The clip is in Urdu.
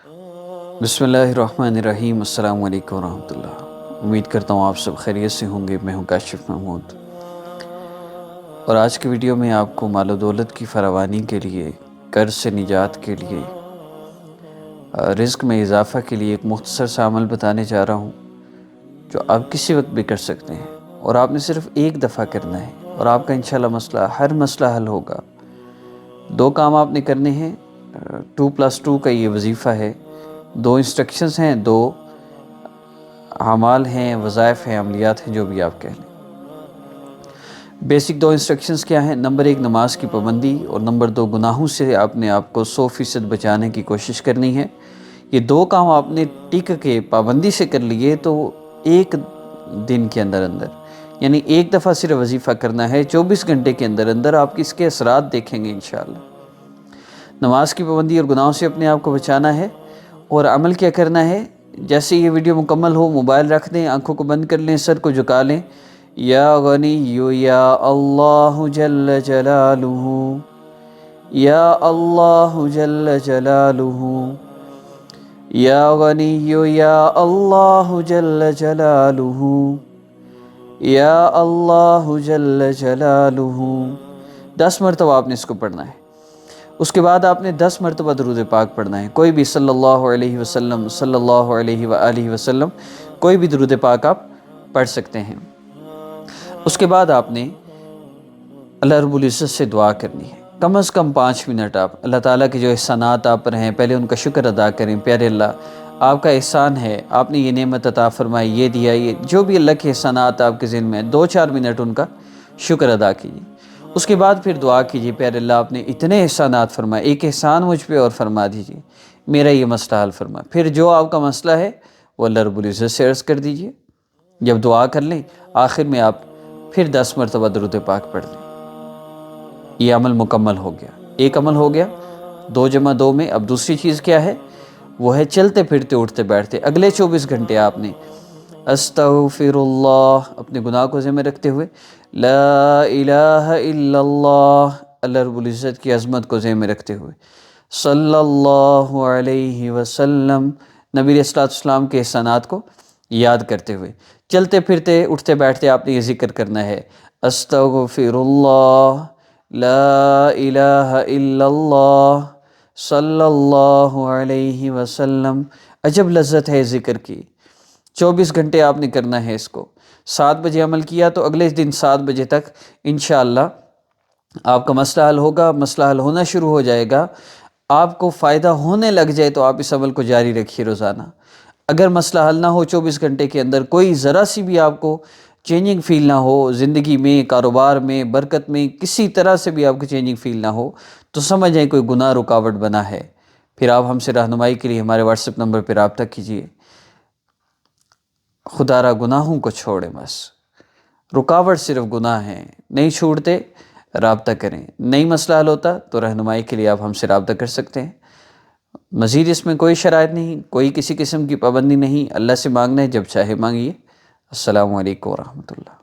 بسم اللہ الرحمن الرحیم۔ السلام علیکم ورحمۃ اللہ۔ امید کرتا ہوں آپ سب خیریت سے ہوں گے۔ میں ہوں کاشف محمود، اور آج کی ویڈیو میں آپ کو مال و دولت کی فراوانی کے لیے، قرض سے نجات کے لیے، رزق میں اضافہ کے لیے ایک مختصر سا عمل بتانے جا رہا ہوں جو آپ کسی وقت بھی کر سکتے ہیں، اور آپ نے صرف ایک دفعہ کرنا ہے، اور آپ کا انشاءاللہ ہر مسئلہ حل ہوگا۔ 2 کام آپ نے کرنے ہیں۔ 2+2 کا یہ وظیفہ ہے۔ 2 انسٹرکشنز ہیں، 2 اعمال ہیں، وظائف ہیں، عملیات ہیں، جو بھی آپ کہہ لیں۔ بیسک 2 انسٹرکشنز کیا ہیں؟ نمبر 1 نماز کی پابندی، اور نمبر 2 گناہوں سے آپ کو 100% بچانے کی کوشش کرنی ہے۔ یہ 2 کام آپ نے ٹک کے پابندی سے کر لیے تو ایک دن کے اندر یعنی ایک دفعہ صرف وظیفہ کرنا ہے، 24 گھنٹے کے اندر آپ اس کے اثرات دیکھیں گے انشاءاللہ۔ نماز کی پابندی اور گناہوں سے اپنے آپ کو بچانا ہے، اور عمل کیا کرنا ہے؟ جیسے یہ ویڈیو مکمل ہو موبائل رکھ دیں، آنکھوں کو بند کر لیں، سر کو جھکا لیں۔ یا غنی یا اللہ جل جلالہ، یا اللہ جل جلالہ، یا غنی یا اللہ جل جلالہ، یا اللہ جل جلالہ۔ 10 مرتبہ آپ نے اس کو پڑھنا ہے۔ اس کے بعد آپ نے 10 مرتبہ درود پاک پڑھنا ہے۔ کوئی بھی صلی اللہ علیہ وسلم، صلی اللہ علیہ وآلہ وسلم، کوئی بھی درود پاک آپ پڑھ سکتے ہیں۔ اس کے بعد آپ نے اللہ رب العزت سے دعا کرنی ہے، کم از کم 5 منٹ۔ آپ اللہ تعالیٰ کے جو احسانات آپ پر ہیں، پہلے ان کا شکر ادا کریں۔ پیارے اللہ، آپ کا احسان ہے، آپ نے یہ نعمت عطا فرمائی، یہ دیا، یہ جو بھی اللہ کے احسانات آپ کے ذہن میں 2-4 منٹ ان کا شکر ادا کیجیے۔ اس کے بعد پھر دعا کیجیے، پیارے اللہ آپ نے اتنے احسانات فرمائے، ایک احسان مجھ پہ اور فرما دیجیے، میرا یہ مسئلہ حل فرما۔ پھر جو آپ کا مسئلہ ہے وہ اللہ رب العزت سے عرض کر دیجیے۔ جب دعا کر لیں، آخر میں آپ پھر 10 مرتبہ درود پاک پڑھ لیں۔ یہ عمل مکمل ہو گیا۔ ایک عمل ہو گیا 2 + 2 میں۔ اب دوسری چیز کیا ہے؟ وہ ہے چلتے پھرتے اٹھتے بیٹھتے۔ اگلے 24 گھنٹے آپ نے استغفر اللہ، اپنے گناہ کو ذمہ رکھتے ہوئے، لا الہ الا اللہ، اللہ رب العزت کی عظمت کو ذہن میں رکھتے ہوئے، صلی اللہ علیہ وسلم، نبی علیہ السلام کے احسانات کو یاد کرتے ہوئے، چلتے پھرتے اٹھتے بیٹھتے آپ نے یہ ذکر کرنا ہے، استغفر اللہ، لا الہ الا اللہ، صلی اللہ علیہ وسلم۔ عجب لذت ہے ذکر کی۔ 24 گھنٹے آپ نے کرنا ہے اس کو۔ 7 بجے عمل کیا تو اگلے دن 7 بجے تک انشاءاللہ آپ کا مسئلہ حل ہوگا، مسئلہ حل ہونا شروع ہو جائے گا، آپ کو فائدہ ہونے لگ جائے تو آپ اس عمل کو جاری رکھیے روزانہ۔ اگر مسئلہ حل نہ ہو 24 گھنٹے کے اندر، کوئی ذرا سی بھی آپ کو چینجنگ فیل نہ ہو زندگی میں، کاروبار میں، برکت میں، کسی طرح سے بھی آپ کو چینجنگ فیل نہ ہو، تو سمجھ جائیں کوئی گناہ رکاوٹ بنا ہے۔ پھر آپ ہم سے رہنمائی کے لیے ہمارے واٹس ایپ نمبر پہ رابطہ کیجیے۔ خدا را گناہوں کو چھوڑیں، بس رکاوٹ صرف گناہ ہیں، نہیں چھوڑتے، رابطہ کریں۔ نہیں مسئلہ حل ہوتا تو رہنمائی کے لیے آپ ہم سے رابطہ کر سکتے ہیں۔ مزید اس میں کوئی شرائط نہیں، کوئی کسی قسم کی پابندی نہیں، اللہ سے مانگنا ہے، جب چاہے مانگیے۔ السلام علیکم ورحمۃ اللہ۔